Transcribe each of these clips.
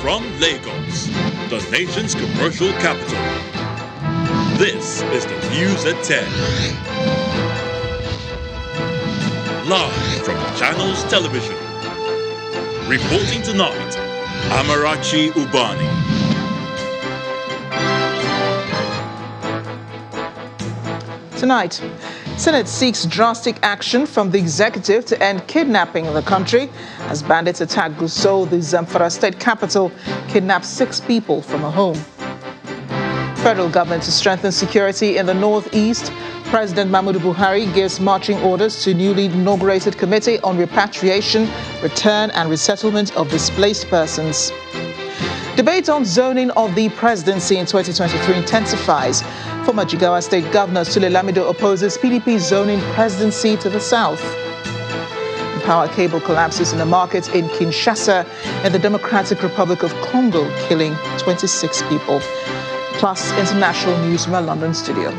From Lagos, the nation's commercial capital, this is the News at 10. Live from Channels Television. Reporting tonight, Amarachi Ubani. Tonight, Senate seeks drastic action from the executive to end kidnapping in the country as bandits attack Gusau, the Zamfara state capital, kidnapped 6 people from a home. Federal government to strengthen security in the northeast. President Muhammadu Buhari gives marching orders to newly inaugurated Committee on Repatriation, Return and Resettlement of Displaced Persons. Debate on zoning of the presidency in 2023 intensifies. Former Jigawa State Governor Sule Lamido opposes PDP zoning presidency to the south. Power cable collapses in a market in Kinshasa in the Democratic Republic of Congo, killing 26 people. Plus, international news from our London studio.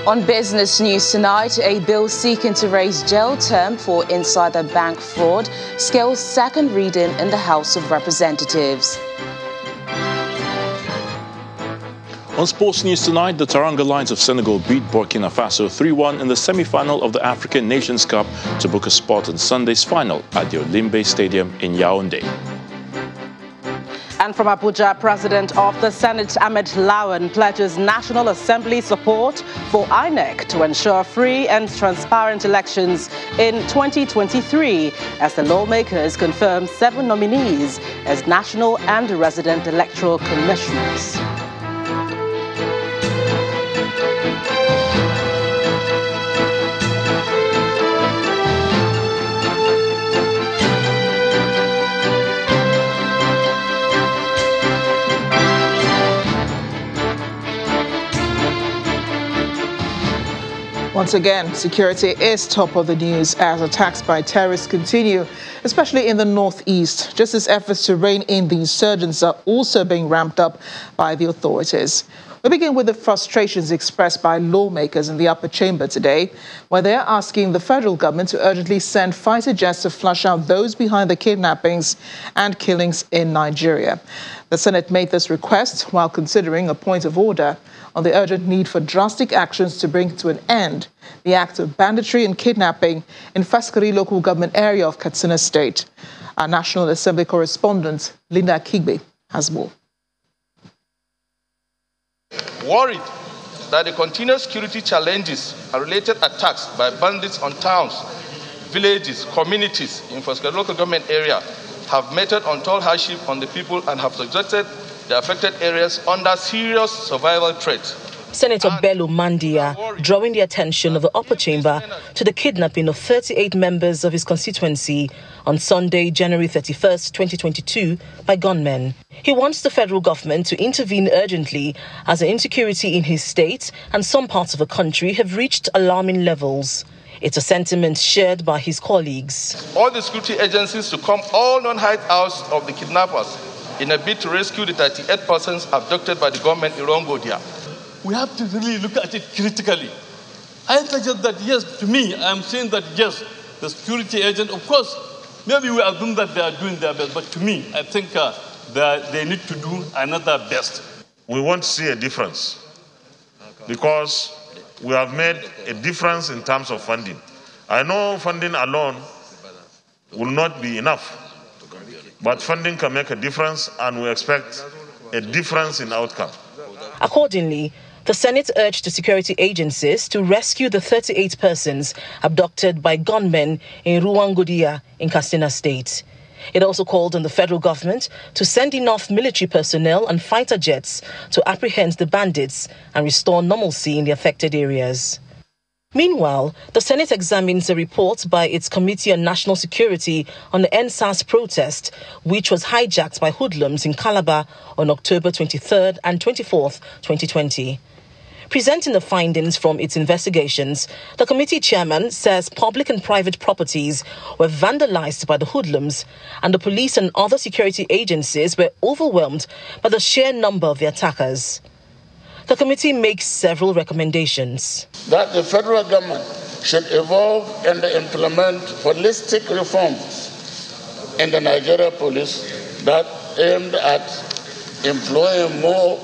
On business news tonight, a bill seeking to raise jail term for insider bank fraud scales second reading in the House of Representatives. On sports news tonight, the Teranga Lions of Senegal beat Burkina Faso 3-1 in the semi-final of the African Nations Cup to book a spot in Sunday's final at the Olimbe Stadium in Yaoundé. And from Abuja, President of the Senate, Ahmed Lawan, pledges National Assembly support for INEC to ensure free and transparent elections in 2023, as the lawmakers confirm 7 nominees as national and resident electoral commissioners. Once again, security is top of the news as attacks by terrorists continue, especially in the northeast, just as efforts to rein in the insurgents are also being ramped up by the authorities. We begin with the frustrations expressed by lawmakers in the upper chamber today, where they are asking the federal government to urgently send fighter jets to flush out those behind the kidnappings and killings in Nigeria. The Senate made this request while considering a point of order on the urgent need for drastic actions to bring to an end the act of banditry and kidnapping in Faskari local government area of Katsina State. Our National Assembly correspondent, Linda Kigbe, has more. Worried that the continuous security challenges and related attacks by bandits on towns, villages, communities in Faskari local government area have meted untold hardship on the people and have subjected the affected areas under serious survival threat. Senator Bello Mandia drawing the attention of the upper chamber to the kidnapping of 38 members of his constituency on Sunday, January 31st, 2022, by gunmen. He wants the federal government to intervene urgently as the insecurity in his state and some parts of the country have reached alarming levels. It's a sentiment shared by his colleagues. All the security agencies to come all non-hideouts of the kidnappers in a bid to rescue the 38 persons abducted by the government in Rongodia. We have to really look at it critically. I suggest that, yes, to me, I'm saying that, yes, the security agent, of course, maybe we assume that they are doing their best, but to me, I think that they need to do another best. We want to see a difference because we have made a difference in terms of funding. I know funding alone will not be enough, but funding can make a difference, and we expect a difference in outcome. Accordingly, the Senate urged the security agencies to rescue the 38 persons abducted by gunmen in Ruwangodia in Katsina State. It also called on the federal government to send enough military personnel and fighter jets to apprehend the bandits and restore normalcy in the affected areas. Meanwhile, the Senate examines a report by its Committee on National Security on the NSAS protest, which was hijacked by hoodlums in Calabar on October 23rd and 24th, 2020. Presenting the findings from its investigations, the committee chairman says public and private properties were vandalized by the hoodlums, and the police and other security agencies were overwhelmed by the sheer number of the attackers. The committee makes several recommendations. That the federal government should evolve and implement holistic reforms in the Nigeria police that aimed at employing more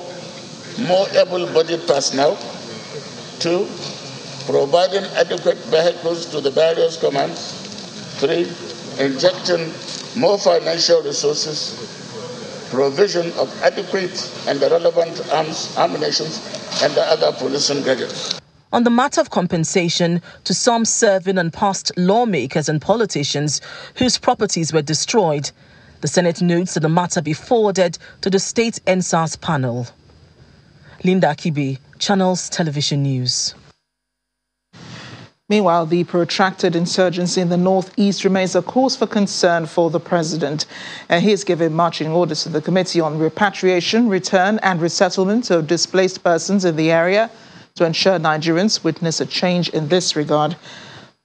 able-bodied personnel. 2, providing adequate vehicles to the various commands. 3, injecting more financial resources, provision of adequate and relevant arms, ammunition, and the other policing gadgets. On the matter of compensation to some serving and past lawmakers and politicians whose properties were destroyed, the Senate notes that the matter be forwarded to the State NSAS panel. Linda Akibi, Channels Television News. Meanwhile, the protracted insurgency in the northeast remains a cause for concern for the president. He has given marching orders to the Committee on Repatriation, Return and Resettlement of Displaced Persons in the area to ensure Nigerians witness a change in this regard.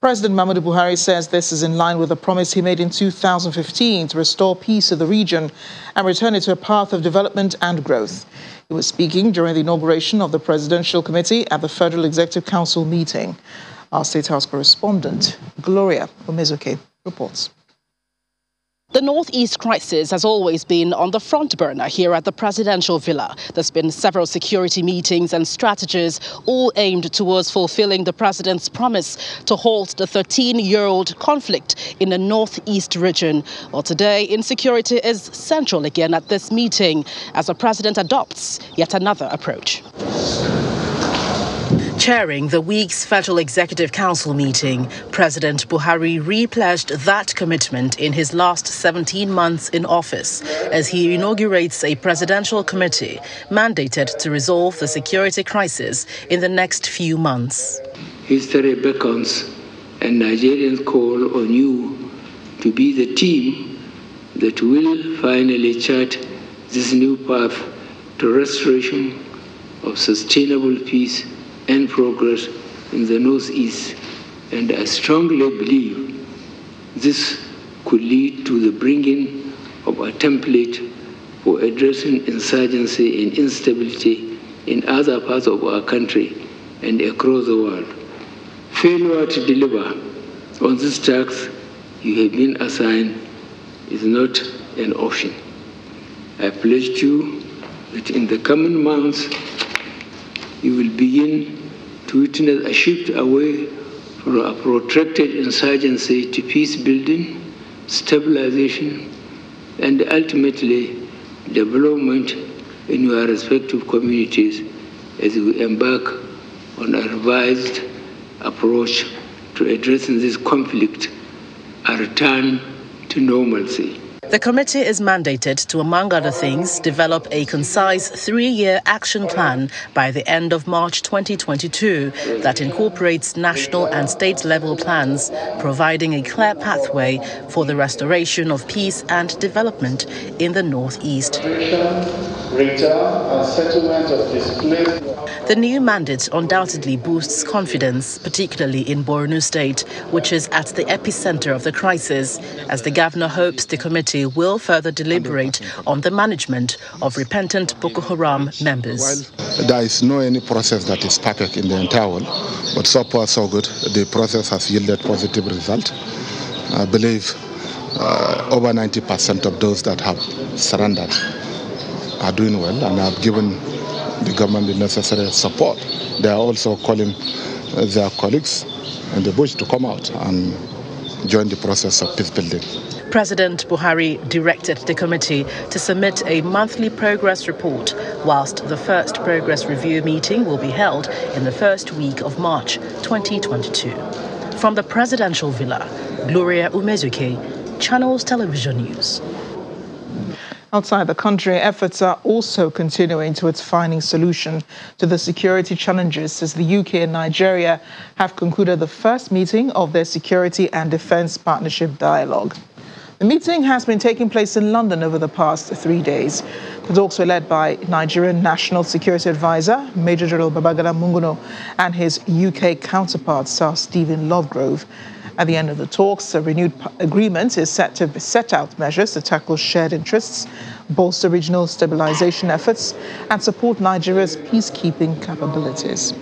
President Muhammadu Buhari says this is in line with the promise he made in 2015 to restore peace to the region and return it to a path of development and growth. He was speaking during the inauguration of the Presidential Committee at the Federal Executive Council meeting. Our State House correspondent, Gloria Omezuke, reports. The Northeast crisis has always been on the front burner here at the Presidential Villa. There's been several security meetings and strategies, all aimed towards fulfilling the president's promise to halt the 13-year-old conflict in the Northeast region. Well, today, insecurity is central again at this meeting as the president adopts yet another approach. Chairing the week's Federal Executive Council meeting, President Buhari repledged that commitment in his last 17 months in office as he inaugurates a presidential committee mandated to resolve the security crisis in the next few months. History beckons and Nigerians call on you to be the team that will finally chart this new path to restoration of sustainable peace and progress in the Northeast, and I strongly believe this could lead to the bringing of a template for addressing insurgency and instability in other parts of our country and across the world. Failure to deliver on this task you have been assigned is not an option. I pledge you that in the coming months you will begin to witness a shift away from a protracted insurgency to peace building, stabilization, and ultimately development in your respective communities as we embark on a revised approach to addressing this conflict, a return to normalcy. The committee is mandated to, among other things, develop a concise 3-year action plan by the end of March 2022 that incorporates national and state-level plans, providing a clear pathway for the restoration of peace and development in the Northeast. The new mandate undoubtedly boosts confidence, particularly in Borno State, which is at the epicenter of the crisis, as the governor hopes the committee will further deliberate on the management of repentant Boko Haram members. There is no any process that is perfect in the entire world, but so far so good. The process has yielded positive result. I believe over 90% of those that have surrendered are doing well and have given the government the necessary support. They are also calling their colleagues in the bush to come out and join the process of peace building. President Buhari directed the committee to submit a monthly progress report, whilst the first progress review meeting will be held in the first week of March 2022. From the Presidential Villa, Gloria Umezuke, Channels Television News. Outside the country, efforts are also continuing towards finding solution to the security challenges as the UK and Nigeria have concluded the first meeting of their Security and Defence Partnership Dialogue. The meeting has been taking place in London over the past 3 days. The talks were led by Nigerian National Security Advisor, Major General Babagana Munguno, and his UK counterpart, Sir Stephen Lovegrove. At the end of the talks, a renewed agreement is set to set out measures to tackle shared interests, bolster regional stabilization efforts, and support Nigeria's peacekeeping capabilities.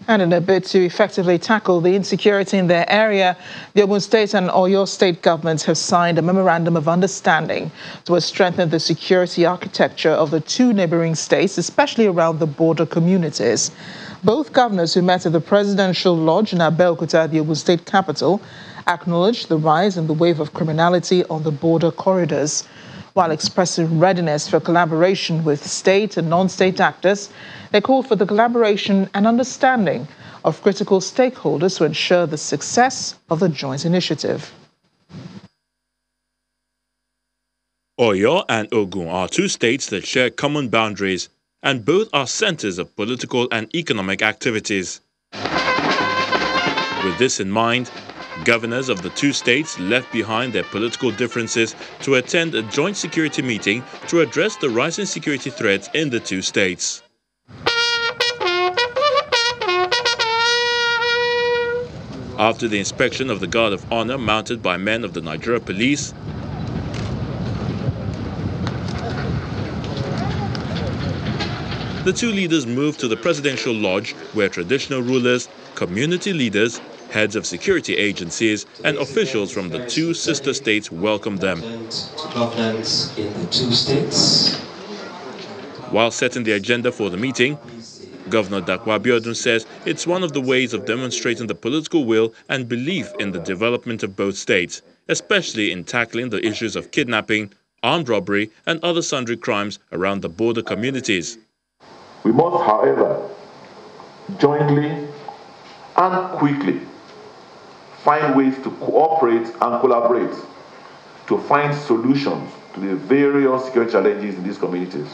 And in a bid to effectively tackle the insecurity in their area, the Ogun State and Oyo State governments have signed a memorandum of understanding to strengthen the security architecture of the two neighboring states, especially around the border communities. Both governors who met at the Presidential Lodge in Abeokuta, the Ogun State capital, acknowledged the rise in the wave of criminality on the border corridors. While expressing readiness for collaboration with state and non-state actors, they called for the collaboration and understanding of critical stakeholders to ensure the success of the joint initiative. Oyo and Ogun are two states that share common boundaries, and both are centers of political and economic activities. With this in mind, governors of the two states left behind their political differences to attend a joint security meeting to address the rising security threats in the two states. After the inspection of the Guard of Honor mounted by men of the Nigeria Police, the two leaders moved to the Presidential Lodge, where traditional rulers, community leaders, heads of security agencies and officials from the two sister states welcomed them. Governance in the two states. While setting the agenda for the meeting, Governor Dakwa Abiodun says it's one of the ways of demonstrating the political will and belief in the development of both states, especially in tackling the issues of kidnapping, armed robbery and other sundry crimes around the border communities. We must, however, jointly and quickly find ways to cooperate and collaborate to find solutions to the various security challenges in these communities.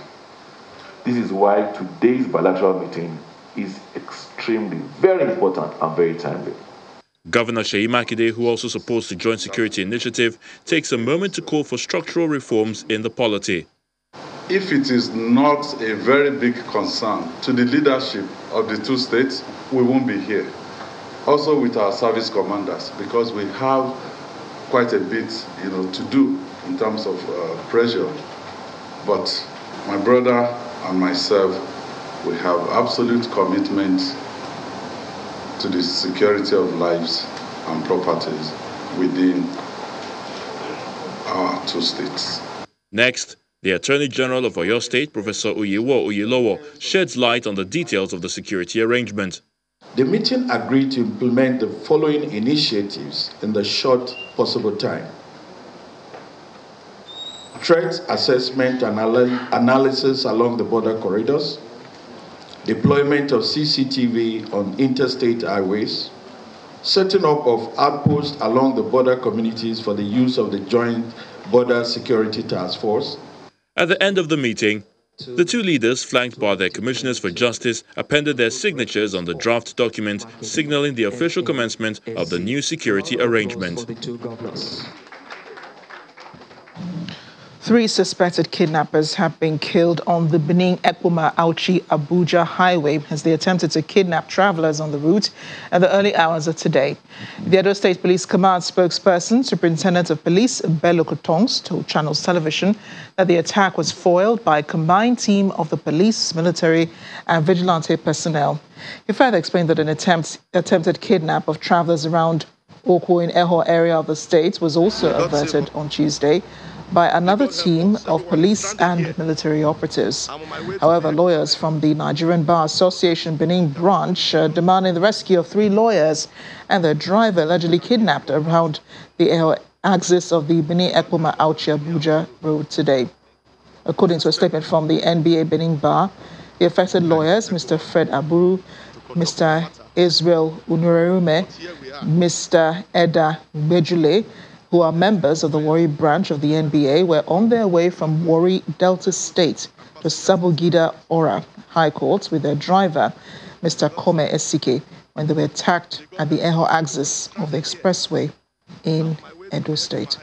This is why today's bilateral meeting is extremely, very important and very timely. Governor Seyi Makinde, who also supports the Joint Security Initiative, takes a moment to call for structural reforms in the polity. If it is not a very big concern to the leadership of the two states, we won't be here. Also with our service commanders, because we have quite a bit, to do in terms of pressure. But my brother and myself, we have absolute commitment to the security of lives and properties within our two states. Next, the Attorney General of Oyo State, Professor Uyiwo Uyilowo, sheds light on the details of the security arrangement. The meeting agreed to implement the following initiatives in the short possible time: threat assessment and analysis along the border corridors, deployment of CCTV on interstate highways, setting up of outposts along the border communities for the use of the Joint Border Security Task Force. At the end of the meeting, the two leaders, flanked by their commissioners for justice, appended their signatures on the draft document, signaling the official commencement of the new security arrangement. 3 suspected kidnappers have been killed on the Benin-Ekpoma-Auchi-Abuja highway as they attempted to kidnap travelers on the route at the early hours of today. The Edo State Police Command spokesperson, Superintendent of Police Bello Kotongs, told Channels Television that the attack was foiled by a combined team of the police, military and vigilante personnel. He further explained that an attempted kidnap of travelers around Oko in Eho area of the state was also averted on Tuesday by another team of police and military operatives. However, lawyers from the Nigerian Bar Association Benin branch are demanding the rescue of 3 lawyers and their driver allegedly kidnapped around the axis of the Benin-Ekpoma-Auchi-Abuja road today. According to a statement from the NBA Benin Bar, the affected lawyers, Mr. Fred Aburu, Mr. Israel Unurerume, Mr. Eda Bejule, who are members of the Warri branch of the NBA, were on their way from Warri, Delta State to Sabugida Ora High Court with their driver, Mr. Kome Esike, when they were attacked at the Eho axis of the expressway in Edo State.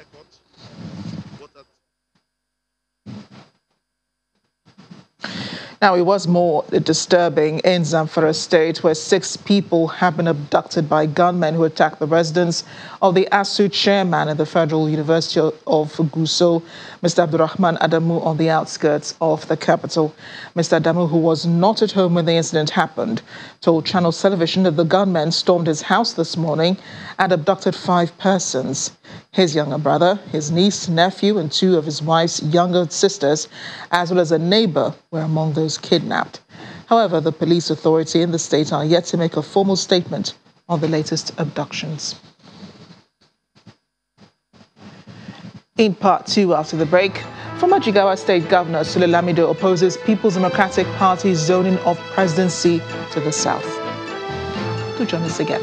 Now, it was more disturbing in Zamfara State, where 6 people have been abducted by gunmen who attacked the residence of the ASU chairman at the Federal University of Gusau, Mr. Abdurrahman Adamu, on the outskirts of the capital. Mr. Adamu, who was not at home when the incident happened, told Channels Television that the gunmen stormed his house this morning and abducted 5 persons. His younger brother, his niece, nephew, and 2 of his wife's younger sisters, as well as a neighbor, were among those kidnapped. However, the police authority in the state are yet to make a formal statement on the latest abductions. In part 2, after the break, former Jigawa State Governor Sule Lamido opposes People's Democratic Party's zoning of presidency to the south. Do join us again.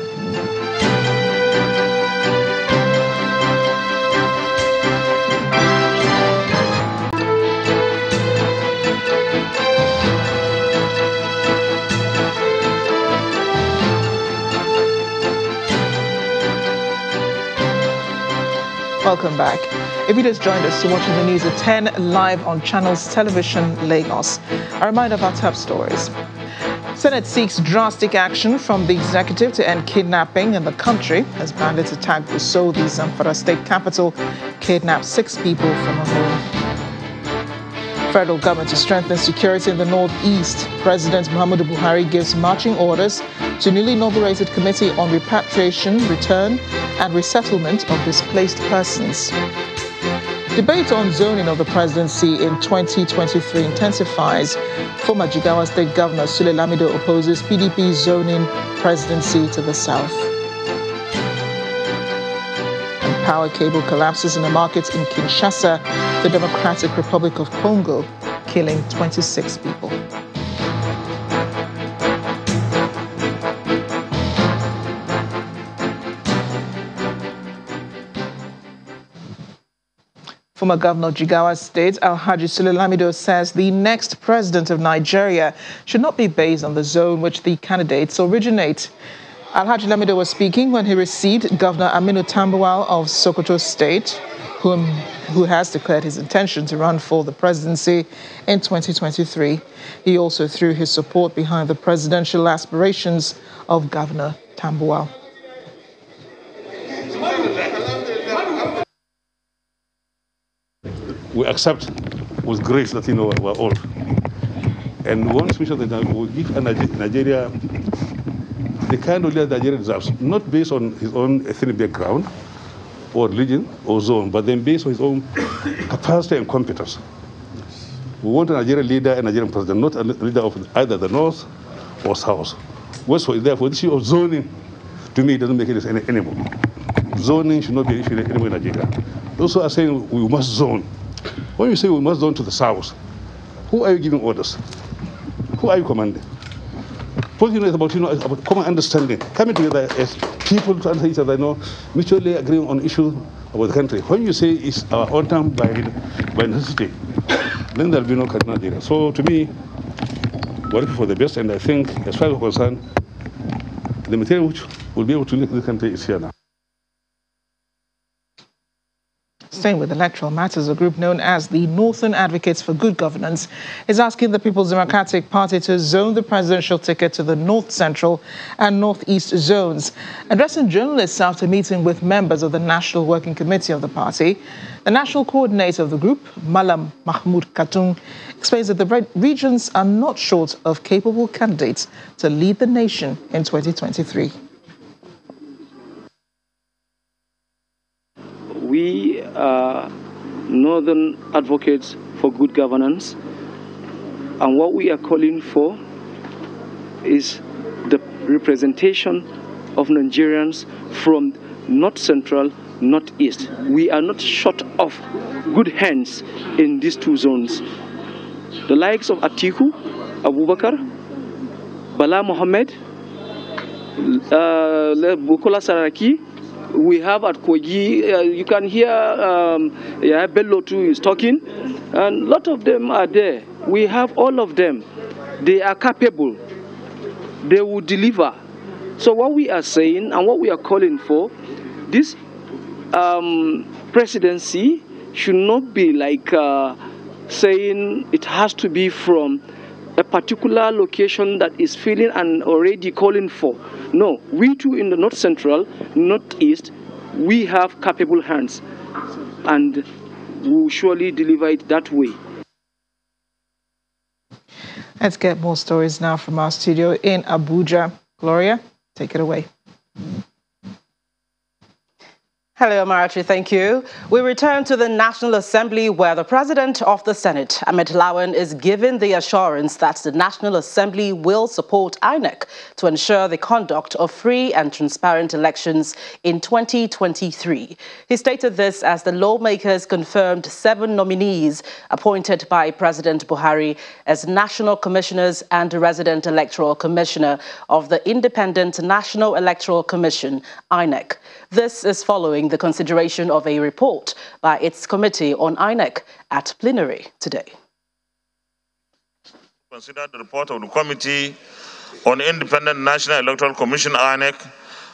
Welcome back. If you just joined us, you're watching the news at 10 live on Channels Television Lagos. A reminder of our top stories. Senate seeks drastic action from the executive to end kidnapping in the country as bandits attack Gusau, the Zamfara state capital, kidnapped 6 people from a home. Federal government to strengthen security in the northeast. President Muhammadu Buhari gives marching orders to newly inaugurated Committee on Repatriation, Return and Resettlement of Displaced Persons. Debate on zoning of the presidency in 2023 intensifies. Former Jigawa State Governor Sule Lamido opposes PDP zoning presidency to the south. And power cable collapses in a market in Kinshasa, the Democratic Republic of Congo, killing 26 people. Former Governor of Jigawa State, Alhaji Sule Lamido, says the next president of Nigeria should not be based on the zone which the candidates originate. Alhaji Lamido was speaking when he received Governor Aminu Tambuwal of Sokoto State, who has declared his intention to run for the presidency in 2023. He also threw his support behind the presidential aspirations of Governor Tambuwal. We accept with grace that, we're old. And one special that will give Nigeria the kind of leader Nigeria deserves, not based on his own ethnic background or religion or zone, but then based on his own capacity and competence. We want a Nigerian leader and Nigerian president, not a leader of either the north or south. Therefore, the issue of zoning, to me, doesn't make it anymore. Zoning should not be an issue anymore in Nigeria. Those who are saying we must zone. When you say we must zone to the south, who are you giving orders? Who are you commanding? Politics is about common understanding, coming together as people to answer each other, mutually agreeing on issues about the country. When you say it's our own time by necessity, then there'll be no Nigeria. So to me, we're looking for the best, and I think, as far as we're concerned, the material which will be able to lead the country is here now. Staying with electoral matters, a group known as the Northern Advocates for Good Governance is asking the People's Democratic Party to zone the presidential ticket to the North Central and Northeast zones. Addressing journalists after meeting with members of the National Working Committee of the party, the national coordinator of the group, Malam Mahmoud Khatung, explains that the regions are not short of capable candidates to lead the nation in 2023. We are Northern Advocates for Good Governance, and what we are calling for is the representation of Nigerians from North Central, Northeast. We are not short of good hands in these 2 zones. The likes of Atiku, Abubakar, Bala Mohammed, Bukola Saraki. We have at Kogi, you can hear Bello too is talking, and a lot of them are there. We have all of them. They are capable. They will deliver. So what we are saying and what we are calling for, this presidency should not be like saying it has to be from a particular location that is feeling and already calling for. No, we too in the North Central, Northeast, we have capable hands, and we will surely deliver it that way. Let's get more stories now from our studio in Abuja. Gloria, take it away. Hello, Amarachi, thank you. We return to the National Assembly, where the President of the Senate, Ahmed Lawan, is given the assurance that the National Assembly will support INEC to ensure the conduct of free and transparent elections in 2023. He stated this as the lawmakers confirmed 7 nominees appointed by President Buhari as National Commissioners and Resident Electoral Commissioner of the Independent National Electoral Commission, INEC. This is following the consideration of a report by its committee on INEC at plenary today. Consider the report of the Committee on Independent National Electoral Commission, INEC,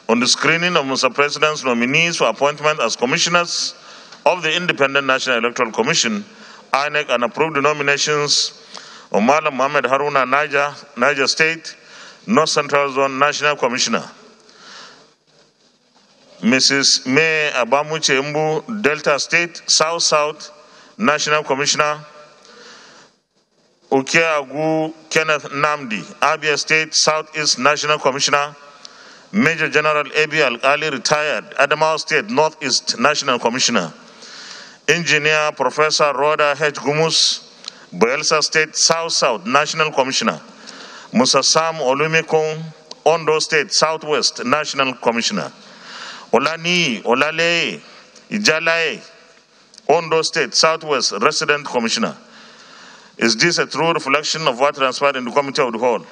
on the screening of Mr. President's nominees for appointment as commissioners of the Independent National Electoral Commission, INEC, and approve the nominations of Malam Mohammed Haruna, Niger State, North Central Zone National Commissioner, Mrs. May Abamuche Mbu, Delta State, South National Commissioner, Ukia Agu Kenneth Namdi, Abia State, Southeast National Commissioner, Major General Abi Al-Ali, retired, Adamawa State, Northeast National Commissioner, Engineer Professor Rhoda H. Gumus, Bayelsa State, South National Commissioner, Musa Sam Olumekong, Ondo State, Southwest National Commissioner, Olale Ijalae, Ondo State, Southwest Resident Commissioner. Is this a true reflection of what transpired in the Committee of the Whole?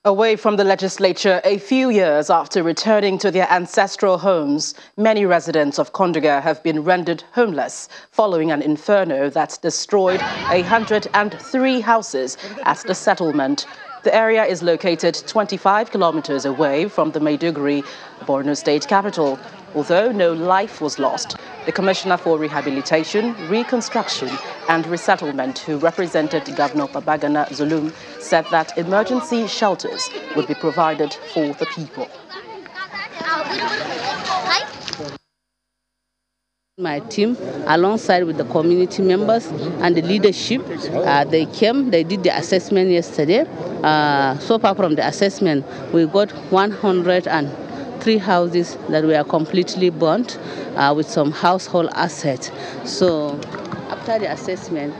Away from the legislature, a few years after returning to their ancestral homes, many residents of Konduga have been rendered homeless following an inferno that destroyed 103 houses at the settlement. The area is located 25 kilometers away from the Maiduguri, Borno state capital. Although no life was lost, the Commissioner for Rehabilitation, Reconstruction and Resettlement, who represented Governor Babagana Zulum, said that emergency shelters would be provided for the people. My team, alongside with the community members and the leadership, they came, they did the assessment yesterday. So far from the assessment, we got 103 houses that were completely burnt with some household assets. So after the assessment,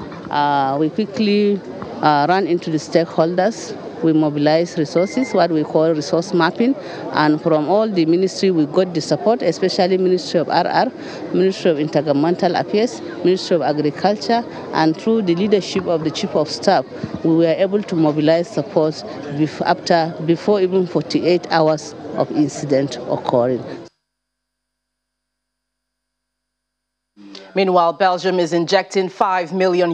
we quickly ran into the stakeholders. We mobilized resources, what we call resource mapping, and from all the ministry we got the support, especially Ministry of RR, Ministry of Intergovernmental Affairs, Ministry of Agriculture, and through the leadership of the Chief of Staff, we were able to mobilize support before even 48 hours of incident occurring. Meanwhile, Belgium is injecting €5 million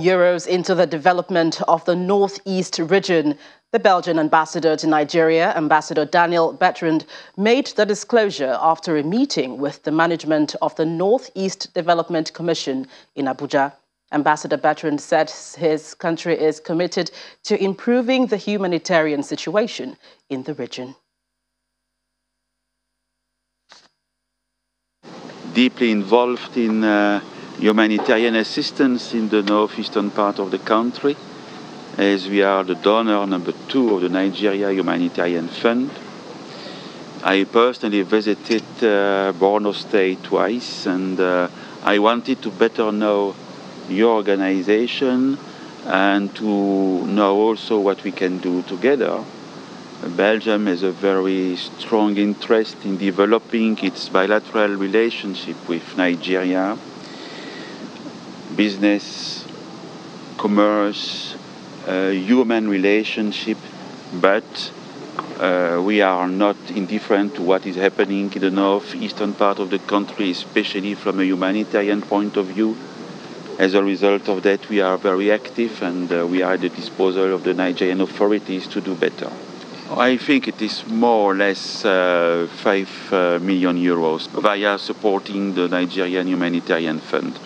into the development of the Northeast region. The Belgian ambassador to Nigeria, Ambassador Daniel Bertrand, made the disclosure after a meeting with the management of the Northeast Development Commission in Abuja. Ambassador Bertrand said his country is committed to improving the humanitarian situation in the region. Deeply involved in humanitarian assistance in the northeastern part of the country, as we are the donor number 2 of the Nigeria Humanitarian Fund. I personally visited Borno State twice, and I wanted to better know your organization and to know also what we can do together. Belgium has a very strong interest in developing its bilateral relationship with Nigeria. Business, commerce, human relationship, but we are not indifferent to what is happening in the northeastern part of the country, especially from a humanitarian point of view. As a result of that, we are very active, and we are at the disposal of the Nigerian authorities to do better. I think it is more or less €5 million via supporting the Nigerian Humanitarian Fund.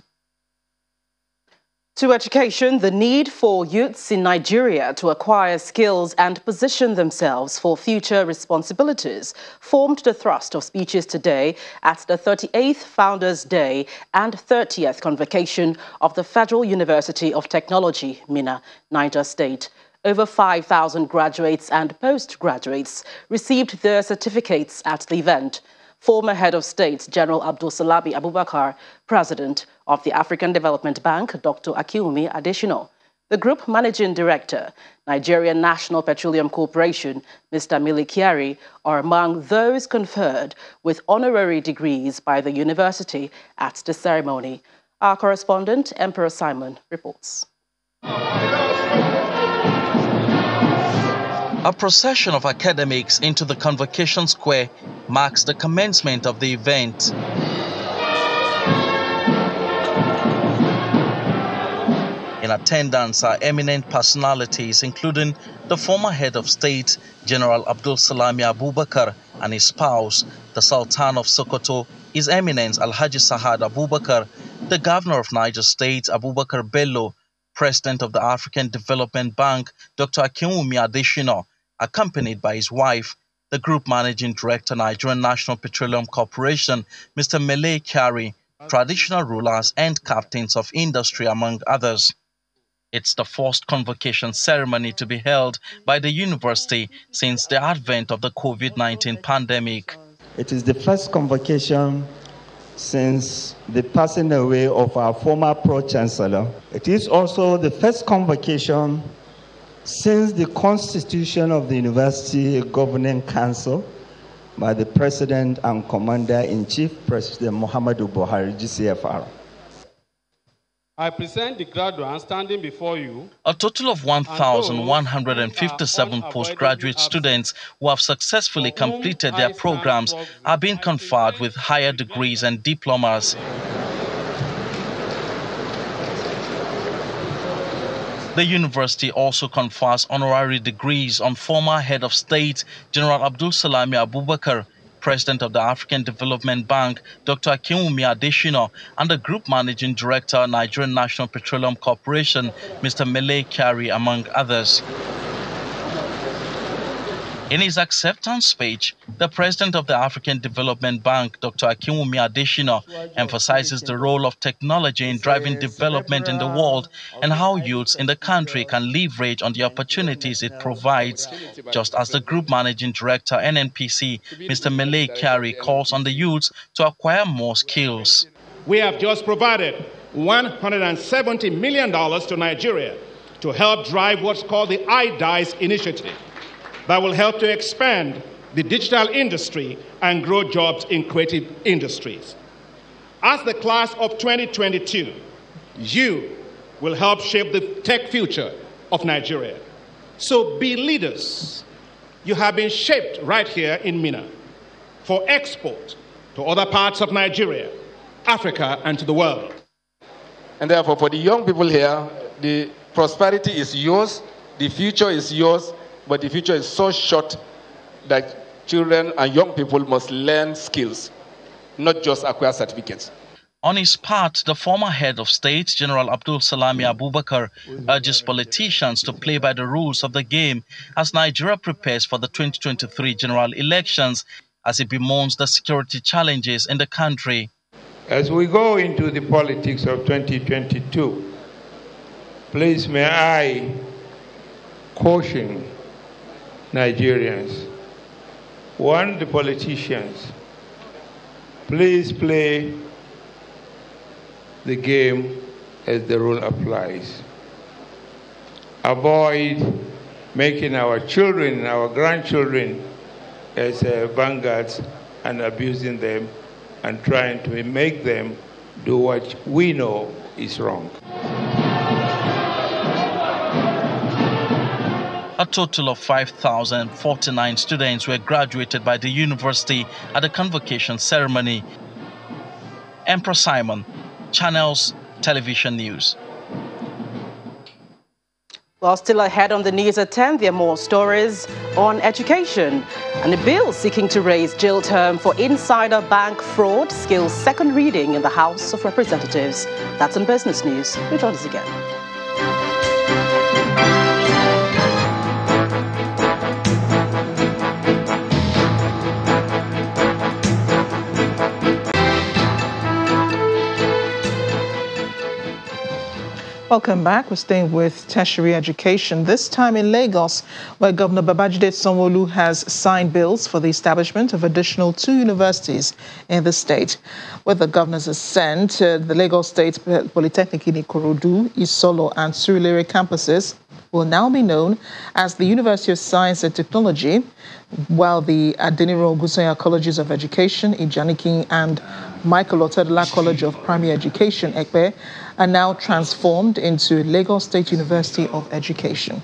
To education, the need for youths in Nigeria to acquire skills and position themselves for future responsibilities formed the thrust of speeches today at the 38th Founders' Day and 30th Convocation of the Federal University of Technology, Minna, Niger State. Over 5,000 graduates and postgraduates received their certificates at the event. Former Head of State General Abdulsalami Abubakar, President of the African Development Bank, Dr. Akiwumi Adesina, the Group Managing Director, Nigerian National Petroleum Corporation, Mr. Mele Kyari, are among those conferred with honorary degrees by the university at the ceremony. Our correspondent, Emperor Simon, reports. A procession of academics into the Convocation Square marks the commencement of the event. In attendance are eminent personalities, including the former head of state, General Abdulsalami Abubakar, and his spouse, the Sultan of Sokoto, His Eminence Alhaji Sahad Abubakar, the Governor of Niger State, Abubakar Bello, President of the African Development Bank, Dr. Akiwumi Adesina, accompanied by his wife, the Group Managing Director, Nigerian National Petroleum Corporation, Mr. Mele Kyari, traditional rulers and captains of industry, among others. It's the first convocation ceremony to be held by the university since the advent of the COVID-19 pandemic. It is the first convocation since the passing away of our former Pro-Chancellor. It is also the first convocation since the constitution of the University Governing Council by the President and Commander-in-Chief, President Muhammadu Buhari, GCFR. I present the graduates standing before you. A total of 1,157 postgraduate students who have successfully completed their programs are being conferred with higher degrees and diplomas. The university also confers honorary degrees on former Head of State, General Abdulsalami Abubakar, President of the African Development Bank, Dr. Akiwumi Adesina, and the Group Managing Director, Nigerian National Petroleum Corporation, Mr. Mele Kyari, among others. In his acceptance speech, the President of the African Development Bank, Dr. Akiwumi Adesina, emphasizes the role of technology in driving development in the world and how youths in the country can leverage on the opportunities it provides, just as the Group Managing Director, NNPC, Mr. Mele Kyari, calls on the youths to acquire more skills. We have just provided $170 million to Nigeria to help drive what's called the iDice initiative, that will help to expand the digital industry and grow jobs in creative industries. As the class of 2022, you will help shape the tech future of Nigeria. So be leaders. You have been shaped right here in Minna for export to other parts of Nigeria, Africa, and to the world. And therefore, for the young people here, the prosperity is yours, the future is yours, but the future is so short that children and young people must learn skills, not just acquire certificates. On his part, the former Head of State, General Abdulsalami Abubakar, urges politicians to play by the rules of the game as Nigeria prepares for the 2023 general elections, as he bemoans the security challenges in the country. As we go into the politics of 2022, please may I caution Nigerians. One, the politicians, please play the game as the rule applies. Avoid making our children and our grandchildren as vanguards and abusing them and trying to make them do what we know is wrong. A total of 5,049 students were graduated by the university at the convocation ceremony. Emperor Simon, Channels Television News. Well, still ahead on the news at 10, there are more stories on education. And a bill seeking to raise jail term for insider bank fraud scales second reading in the House of Representatives. That's in business news. Rejoin us again. Welcome back. We're staying with tertiary education, this time in Lagos, where Governor Babajide Sanwo-Olu has signed bills for the establishment of additional 2 universities in the state. With the governor's assent, the Lagos State Polytechnic in Ikorodu, Isolo and Surulere campuses will now be known as the University of Science and Technology, while the Adeniro Ogunsanya Colleges of Education, Injecting and Michael Otedola College of Primary Education, Ekpe, are now transformed into Lagos State University of Education.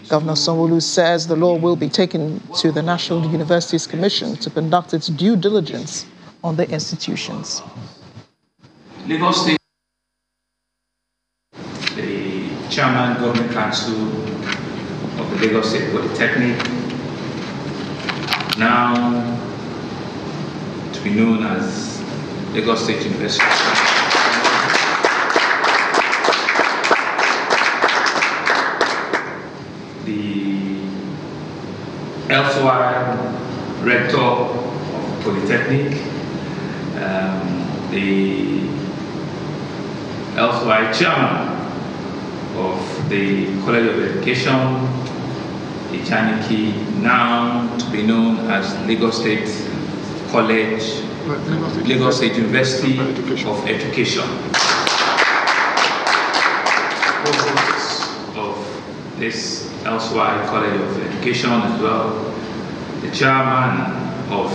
Governor Sanwo-Olu says the law will be taken to the National Universities Commission to conduct its due diligence on the institutions. Lagos State, the Chairman Governing Council of the Lagos State Polytechnic, now to be known as Lagos State University. The elsewhere rector of Polytechnic, the elsewhere chairman of the College of Education, Ichaniki, now to be known as Lagos State College, Lagos State University of Education. Of this elsewhere College of Education as well, the chairman of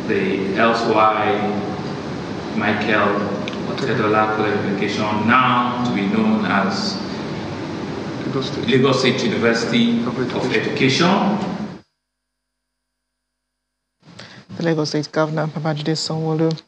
the elsewhere Michael Otedola College of Education, now to be known as Lagos State University of Education. The Lagos State Governor, Babajide Sanwo-Olu.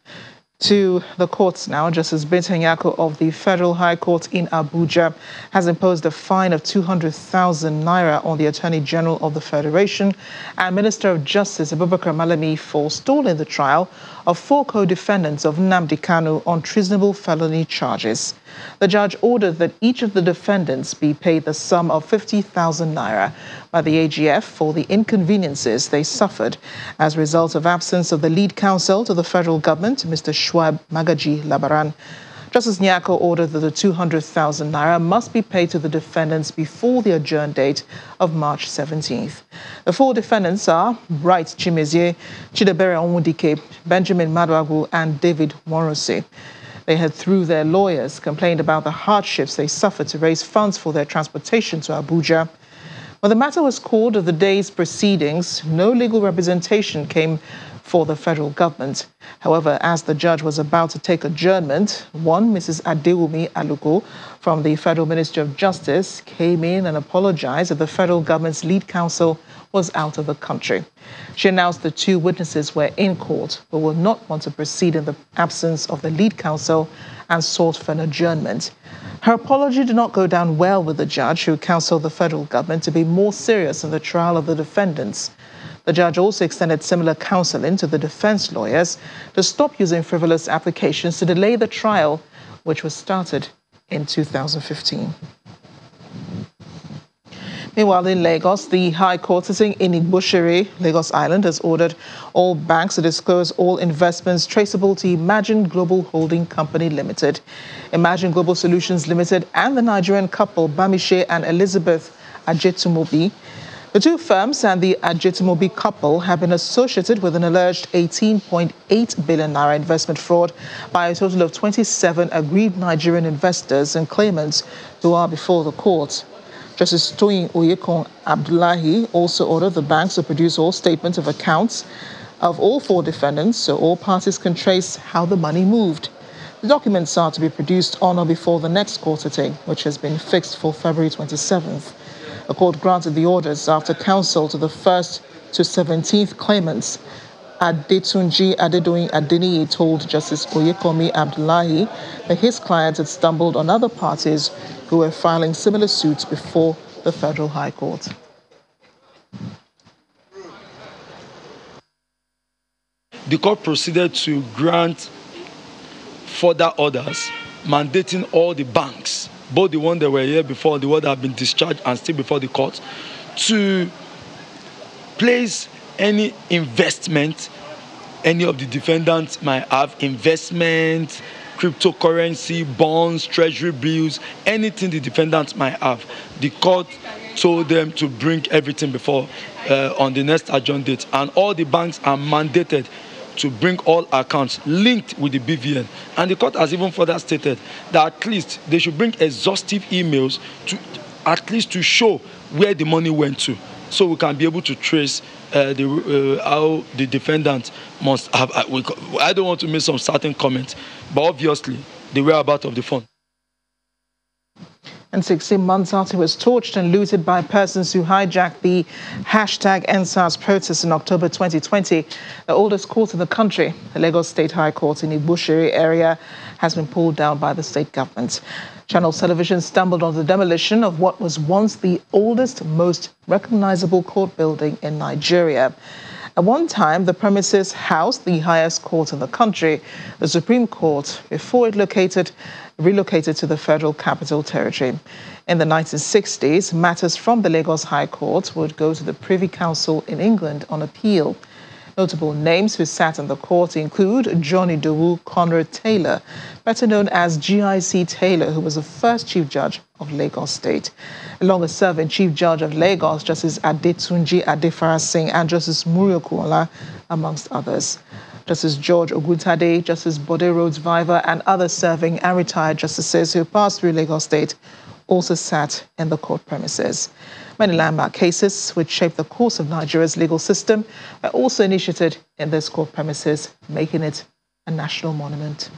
To the courts now, Justice Binta Nyako of the Federal High Court in Abuja has imposed a fine of 200,000 naira on the Attorney General of the Federation and Minister of Justice Abubakar Malami for stalling the trial of 4 co-defendants of Nnamdi Kanu on treasonable felony charges. The judge ordered that each of the defendants be paid the sum of 50,000 naira by the AGF for the inconveniences they suffered as a result of absence of the lead counsel to the federal government, Mr. Shuaib Magaji Labaran. Justice Nyako ordered that the 200,000 naira must be paid to the defendants before the adjourned date of March 17th. The 4 defendants are Bright Chimezie, Chidebere Onwudike, Benjamin Maduagu, and David Warose. They had, through their lawyers, complained about the hardships they suffered to raise funds for their transportation to Abuja. When the matter was called of the day's proceedings, no legal representation came for the federal government. However, as the judge was about to take adjournment, one Mrs. Adewumi Aluko from the Federal Ministry of Justice came in and apologized that the federal government's lead counsel was out of the country. She announced the 2 witnesses were in court but would not want to proceed in the absence of the lead counsel and sought for an adjournment. Her apology did not go down well with the judge, who counseled the federal government to be more serious in the trial of the defendants. The judge also extended similar counseling to the defense lawyers to stop using frivolous applications to delay the trial, which was started in 2015. Meanwhile, in Lagos, the High Court sitting in Igboshere, Lagos Island, has ordered all banks to disclose all investments traceable to Imagine Global Holding Company Limited, Imagine Global Solutions Limited, and the Nigerian couple Bamishe and Elizabeth Ajetumobi. The 2 firms and the Ajetumobi couple have been associated with an alleged 18.8 billion naira investment fraud by a total of 27 aggrieved Nigerian investors and claimants who are before the court. Justice Toyin Oyekon Abdullahi also ordered the banks to produce all statements of accounts of all 4 defendants so all parties can trace how the money moved. The documents are to be produced on or before the next court sitting, which has been fixed for February 27th. The court granted the orders after counsel to the 1st to 17th claimants Adetunji Adedoyin Adeniyi told Justice Oyekomi Abdullahi that his client had stumbled on other parties who were filing similar suits before the Federal High Court. The court proceeded to grant further orders mandating all the banks, both the ones that were here before, the ones that have been discharged and still before the court, to place any investment any of the defendants might have, investment, cryptocurrency, bonds, treasury bills, anything the defendants might have. The court told them to bring everything before on the next adjourned date, and all the banks are mandated to bring all accounts linked with the BVN. And the court has even further stated that at least they should bring exhaustive emails to at least to show where the money went to, so we can be able to trace how the defendant must have. I don't want to make some certain comments, but obviously the whereabouts of the fund. And 16 months after he was torched and looted by persons who hijacked the #EndSARS protest in October 2020, the oldest court in the country, the Lagos State High Court in Igboshere area, has been pulled down by the state government. Channels Television stumbled on the demolition of what was once the oldest, most recognizable court building in Nigeria. At one time, the premises housed the highest court in the country, the Supreme Court, before it relocated to the Federal Capital Territory. In the 1960s, matters from the Lagos High Court would go to the Privy Council in England on appeal. Notable names who sat on the court include Johnny Dowu Conrad Taylor, better known as GIC Taylor, who was the first Chief Judge of Lagos State. The longest-serving Chief Judge of Lagos, Justice Adetunji Adefarasin, and Justice Muri Okunola, amongst others. Justice George Oguntade, Justice Bode Rhodes Viver, and other serving and retired justices who passed through Lagos State also sat in the court premises. Many landmark cases which shaped the course of Nigeria's legal system were also initiated in this court premises, making it a national monument.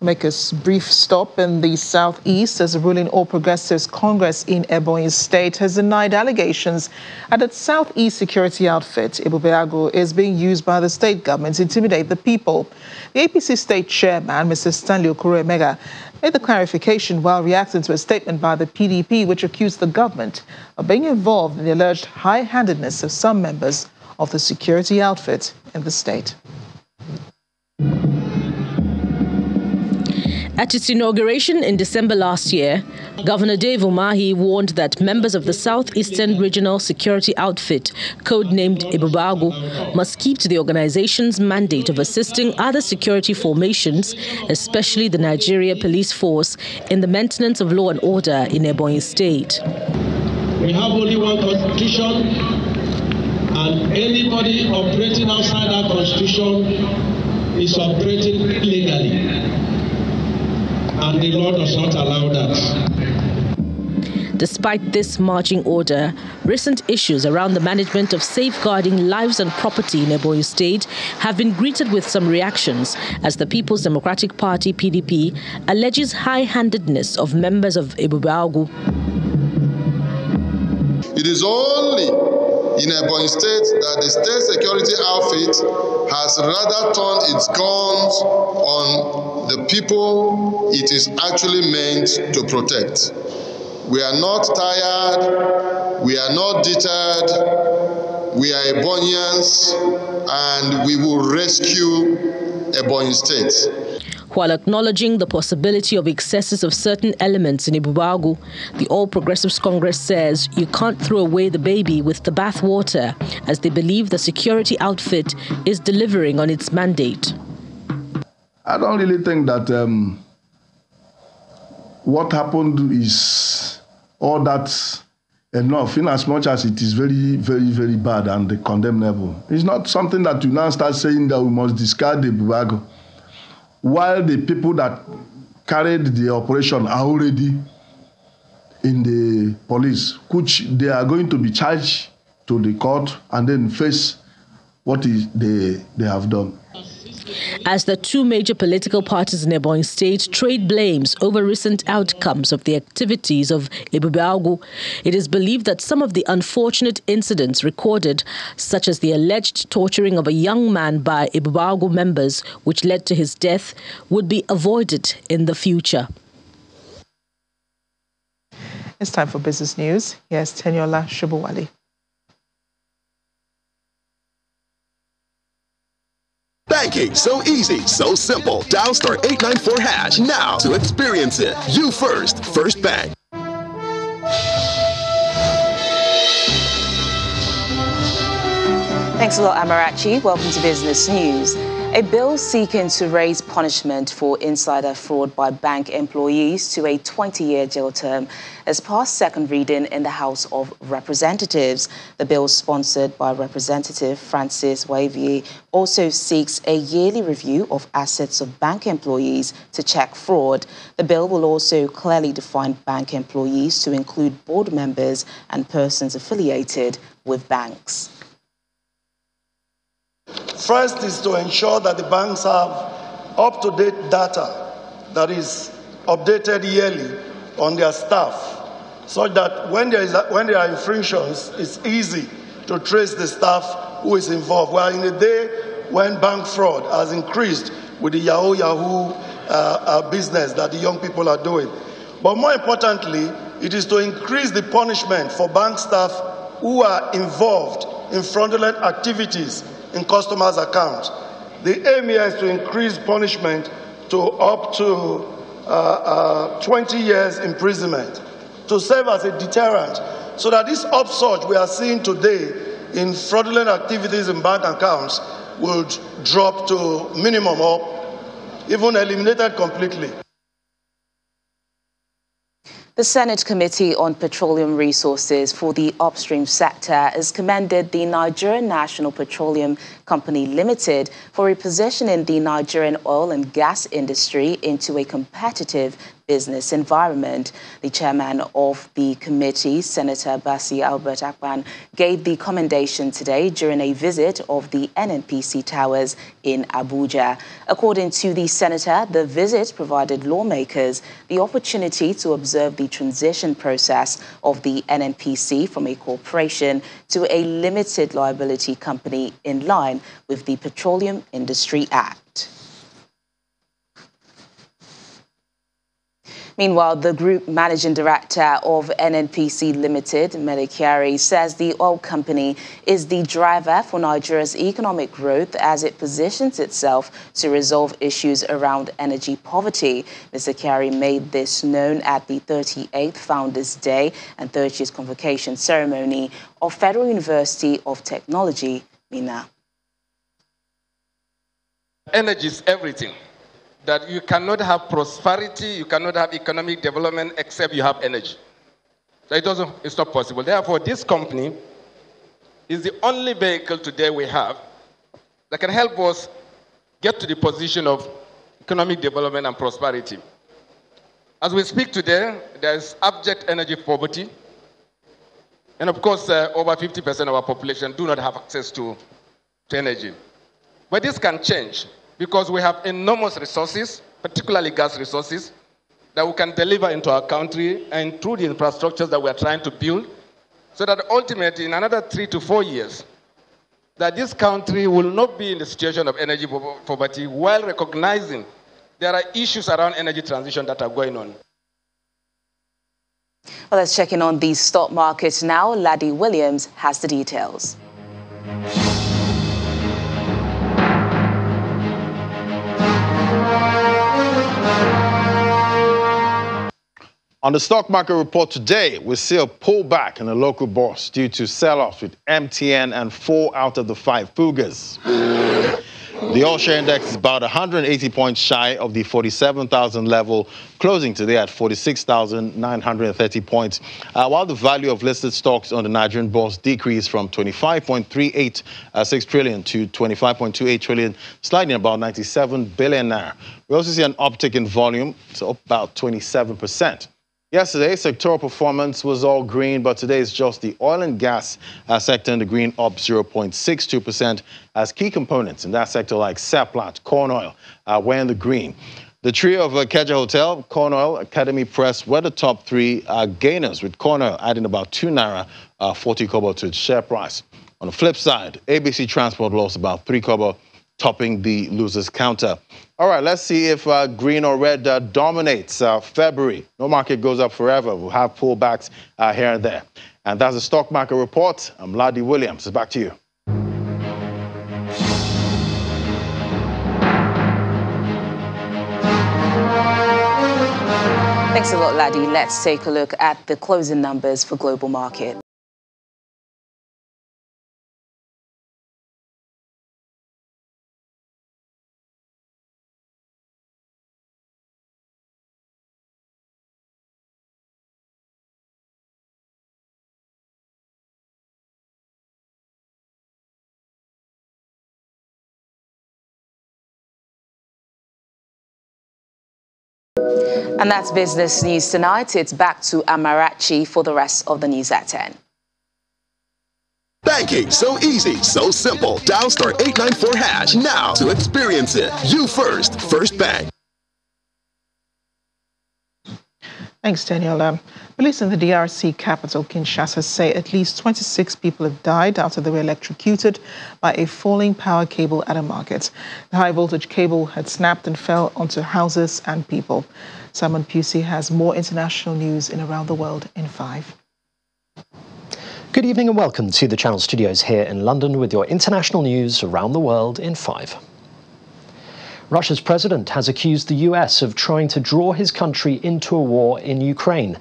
Make a brief stop in the southeast as the ruling All Progressives Congress in Ebonyi State has denied allegations that its southeast security outfit, Ebubeagwu, is being used by the state government to intimidate the people. The APC state chairman, Mr. Stanley Okoro-Emega, made the clarification while reacting to a statement by the PDP which accused the government of being involved in the alleged high-handedness of some members of the security outfit in the state. At its inauguration in December last year, Governor Dave Umahi warned that members of the Southeastern Regional Security Outfit, codenamed Ebubeagwu, must keep to the organization's mandate of assisting other security formations, especially the Nigeria Police Force, in the maintenance of law and order in Ebonyi State. We have only one constitution, and anybody operating outside that constitution is operating illegally. And the law does not allow that. Despite this marching order, recent issues around the management of safeguarding lives and property in Ebonyi State have been greeted with some reactions as the People's Democratic Party, PDP, alleges high-handedness of members of Ebubeagwu. It is only in Ebonyi State that the state security outfit has rather turned its guns on the people it is actually meant to protect. We are not tired, we are not deterred, we are Ebonians, and we will rescue Ebonyi State. While acknowledging the possibility of excesses of certain elements in Ebubeagwu, the All Progressives Congress says you can't throw away the baby with the bathwater, as they believe the security outfit is delivering on its mandate. I don't really think that what happened is all that enough, in as much as it is very, very, very bad and condemnable. It's not something that you now start saying that we must discard the Ebubeagwu, while the people that carried the operation are already in the police, which they are going to be charged to the court and then face what they have done. As the two major political parties in Ebonyi State trade blames over recent outcomes of the activities of Ebubeagwu, it is believed that some of the unfortunate incidents recorded, such as the alleged torturing of a young man by Ebubeagwu members, which led to his death, would be avoided in the future. It's time for business news. Here's Teniola Shubuwali. Banking, so easy, so simple. Dial *894# now to experience it. You first, First Bank. Thanks a lot, Amarachi. Welcome to Business News. A bill seeking to raise punishment for insider fraud by bank employees to a 20-year jail term has passed second reading in the House of Representatives. The bill, sponsored by Representative Francis Waivie, also seeks a yearly review of assets of bank employees to check fraud. The bill will also clearly define bank employees to include board members and persons affiliated with banks. First is to ensure that the banks have up-to-date data that is updated yearly on their staff, so that when there are infractions, it's easy to trace the staff who is involved. Well, in a day when bank fraud has increased with the Yahoo business that the young people are doing. But more importantly, it is to increase the punishment for bank staff who are involved in fraudulent activities in customers' accounts. The aim here is to increase punishment to up to 20 years imprisonment to serve as a deterrent, so that this upsurge we are seeing today in fraudulent activities in bank accounts will drop to minimum or even eliminated completely. The Senate Committee on Petroleum Resources for the Upstream Sector has commended the Nigerian National Petroleum Company Limited for repositioning the Nigerian oil and gas industry into a competitive business environment. The chairman of the committee, Senator Basi Albert Akpan, gave the commendation today during a visit of the NNPC towers in Abuja. According to the senator, the visit provided lawmakers the opportunity to observe the transition process of the NNPC from a corporation to a limited liability company in line with the Petroleum Industry Act. Meanwhile, the Group Managing Director of NNPC Limited, Melekari, says the oil company is the driver for Nigeria's economic growth as it positions itself to resolve issues around energy poverty. Mr. Kyari made this known at the 38th Founders' Day and 30th Convocation Ceremony of Federal University of Technology, Minna. Energy is everything. That you cannot have prosperity, you cannot have economic development except you have energy. So it's not possible. Therefore, this company is the only vehicle today we have that can help us get to the position of economic development and prosperity. As we speak today, there is abject energy poverty. And of course, over 50% of our population do not have access to energy. But this can change, because we have enormous resources, particularly gas resources, that we can deliver into our country and through the infrastructures that we are trying to build, so that ultimately in another 3 to 4 years, that this country will not be in the situation of energy poverty, while recognizing there are issues around energy transition that are going on. Well, let's check in on the stock market now. Laddie Williams has the details. On the stock market report today, we see a pullback in the local bourse due to sell-offs with MTN and 4 out of the 5 Fugas. The all-share index is about 180 points shy of the 47,000 level, closing today at 46,930 points, while the value of listed stocks on the Nigerian bourse decreased from 25.386 trillion to 25.28 trillion, sliding about 97 billion naira. We also see an uptick in volume, so up about 27%. Yesterday, sectoral performance was all green, but today it's just the oil and gas sector in the green, up 0.62%, as key components in that sector like Seplat, corn oil, were in the green. The trio of Keja Hotel, Corn Oil, Academy Press were the top three gainers, with corn oil adding about 2 naira 40 kobo to its share price. On the flip side, ABC Transport lost about 3 kobo, topping the losers counter. All right, let's see if green or red dominates February. No market goes up forever. We'll have pullbacks here and there. And that's the stock market report. I'm Ladi Williams. Back to you. Thanks a lot, Ladi. Let's take a look at the closing numbers for global market. And that's business news tonight. It's back to Amarachi for the rest of the news at 10. Banking, so easy, so simple. Dial *894# now to experience it. You first, First Bank. Thanks, Daniel. Police in the DRC capital, Kinshasa, say at least 26 people have died after they were electrocuted by a falling power cable at a market. The high-voltage cable had snapped and fell onto houses and people. Simon Pusey has more international news in Around the World in 5. Good evening and welcome to the Channel Studios here in London with your international news around the world in 5. Russia's president has accused the US of trying to draw his country into a war in Ukraine.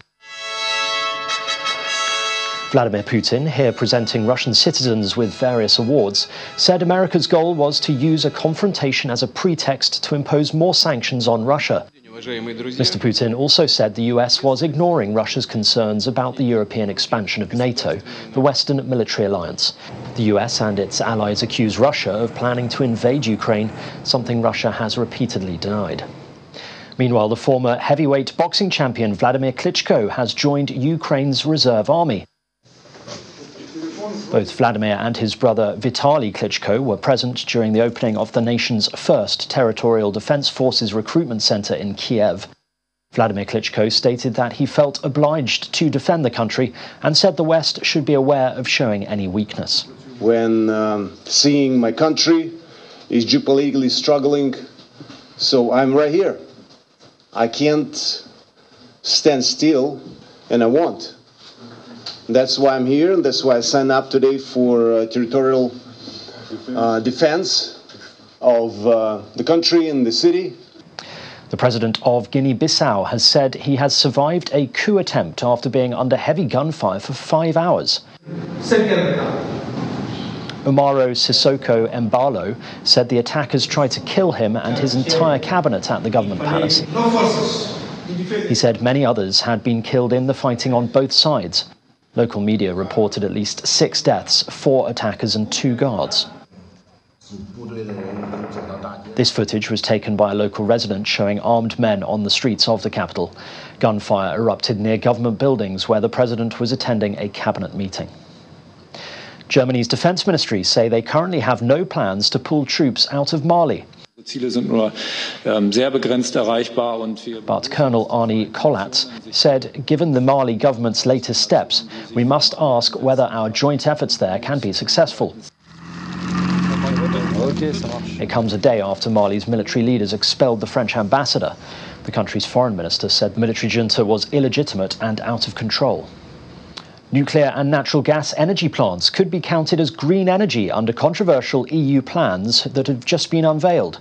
Vladimir Putin, here presenting Russian citizens with various awards, said America's goal was to use a confrontation as a pretext to impose more sanctions on Russia. Mr. Putin also said the US was ignoring Russia's concerns about the European expansion of NATO, the Western military alliance. The US and its allies accuse Russia of planning to invade Ukraine, something Russia has repeatedly denied. Meanwhile, the former heavyweight boxing champion Vladimir Klitschko has joined Ukraine's reserve army. Both Vladimir and his brother Vitaly Klitschko were present during the opening of the nation's first Territorial Defense Forces recruitment center in Kiev. Vladimir Klitschko stated that he felt obliged to defend the country and said the West should be aware of showing any weakness. When seeing my country is geopolitically struggling, so I'm right here. I can't stand still, and I won't. That's why I'm here, and that's why I signed up today for territorial defense of the country and the city. The president of Guinea-Bissau has said he has survived a coup attempt after being under heavy gunfire for 5 hours. Umaro Sissoko Embalo said the attackers tried to kill him and his entire cabinet at the government palace. He said many others had been killed in the fighting on both sides. Local media reported at least 6 deaths, 4 attackers and 2 guards. This footage was taken by a local resident showing armed men on the streets of the capital. Gunfire erupted near government buildings where the president was attending a cabinet meeting. Germany's defense ministry say they currently have no plans to pull troops out of Mali. But Colonel Arnie Kollatz said, given the Mali government's latest steps, we must ask whether our joint efforts there can be successful. It comes a day after Mali's military leaders expelled the French ambassador. The country's foreign minister said the military junta was illegitimate and out of control. Nuclear and natural gas energy plants could be counted as green energy under controversial EU plans that have just been unveiled.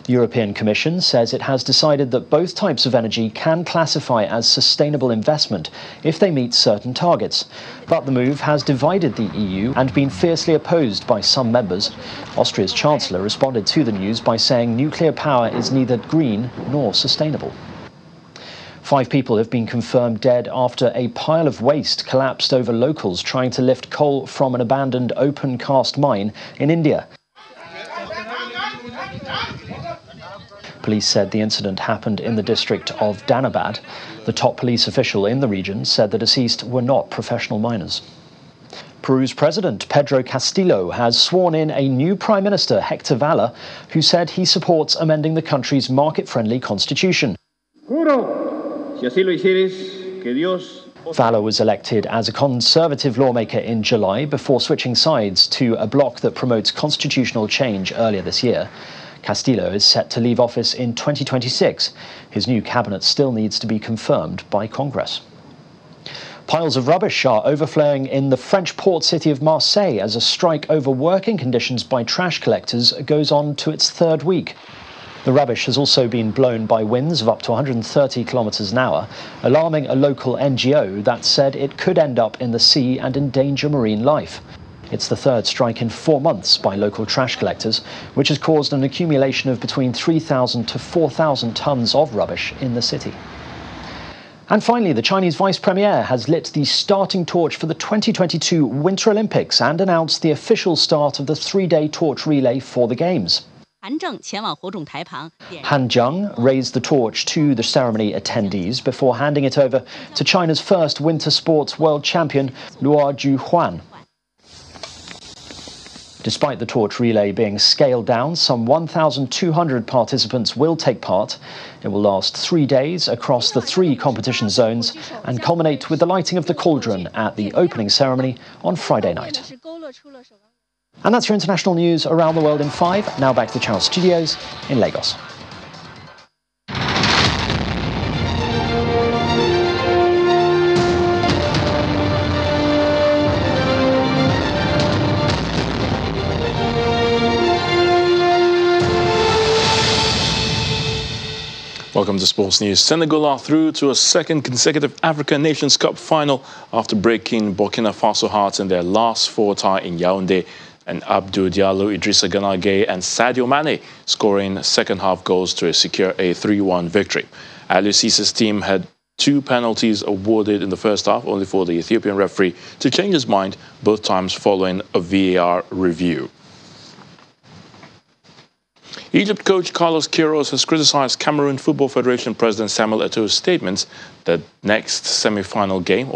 The European Commission says it has decided that both types of energy can classify as sustainable investment if they meet certain targets. But the move has divided the EU and been fiercely opposed by some members. Austria's Chancellor responded to the news by saying nuclear power is neither green nor sustainable. 5 people have been confirmed dead after a pile of waste collapsed over locals trying to lift coal from an abandoned open-cast mine in India. Police said the incident happened in the district of Dhanbad. The top police official in the region said the deceased were not professional miners. Peru's President Pedro Castillo has sworn in a new Prime Minister, Hector Valer, who said he supports amending the country's market-friendly constitution. Juro, si así lo hicieres, que Dios... Valer was elected as a conservative lawmaker in July before switching sides to a bloc that promotes constitutional change earlier this year. Castillo is set to leave office in 2026. His new cabinet still needs to be confirmed by Congress. Piles of rubbish are overflowing in the French port city of Marseille as a strike over working conditions by trash collectors goes on to its third week. The rubbish has also been blown by winds of up to 130 kilometers an hour, alarming a local NGO that said it could end up in the sea and endanger marine life. It's the third strike in 4 months by local trash collectors, which has caused an accumulation of between 3,000 to 4,000 tons of rubbish in the city. And finally, the Chinese Vice Premier has lit the starting torch for the 2022 Winter Olympics and announced the official start of the 3-day torch relay for the Games. Han Zheng raised the torch to the ceremony attendees before handing it over to China's first winter sports world champion, Luo Juhuan. Despite the torch relay being scaled down, some 1,200 participants will take part. It will last 3 days across the 3 competition zones and culminate with the lighting of the cauldron at the opening ceremony on Friday night. And that's your international news around the world in 5. Now back to the Channel Studios in Lagos. Welcome to Sports News. Senegal are through to a second consecutive African Nations Cup final after breaking Burkina Faso hearts in their last 4 tie in Yaoundé, and Abdou Diallo, Idrissa Gana Gueye and Sadio Mane scoring second-half goals to secure a 3-1 victory. Aliou Cissé's team had 2 penalties awarded in the first half, only for the Ethiopian referee to change his mind both times following a VAR review. Egypt coach Carlos Queiroz has criticized Cameroon Football Federation President Samuel Eto'o's statements that the next semi-final game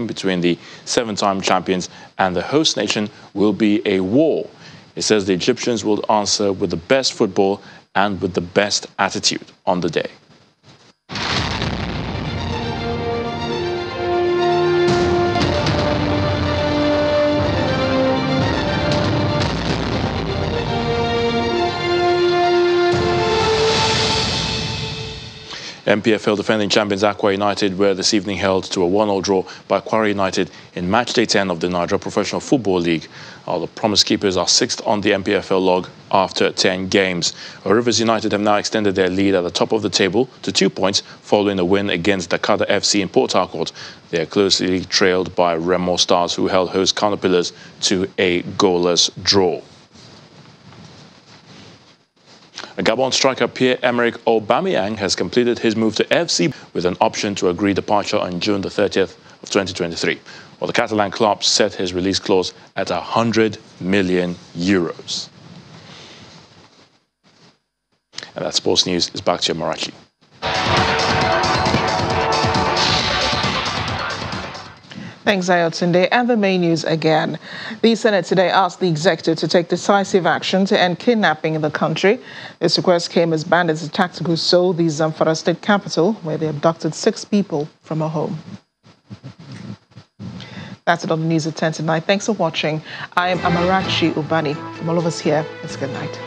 between the 7-time champions and the host nation will be a war. He says the Egyptians will answer with the best football and with the best attitude on the day. MPFL defending champions Aqua United were this evening held to a 1-0 draw by Kwara United in match day 10 of the Nigeria Professional Football League. The Promise Keepers are 6th on the MPFL log after 10 games. Rivers United have now extended their lead at the top of the table to 2 points following a win against Dakar FC in Port Harcourt. They are closely trailed by Remo Stars, who held host Caterpillars to a goalless draw. Gabon striker Pierre-Emerick Aubameyang has completed his move to FC with an option to agree departure on June the 30th of 2023. Well, the Catalan club set his release clause at €100 million. And that sports news is back to you, Marachi. Thanks, Ayotunde. And the main news again. The Senate today asked the executive to take decisive action to end kidnapping in the country. This request came as bandits attacked Gusau, the Zamfara state capital, where they abducted 6 people from a home. That's it on the news at 10 tonight. Thanks for watching. I am Amarachi Ubani. From all of us here, it's good night.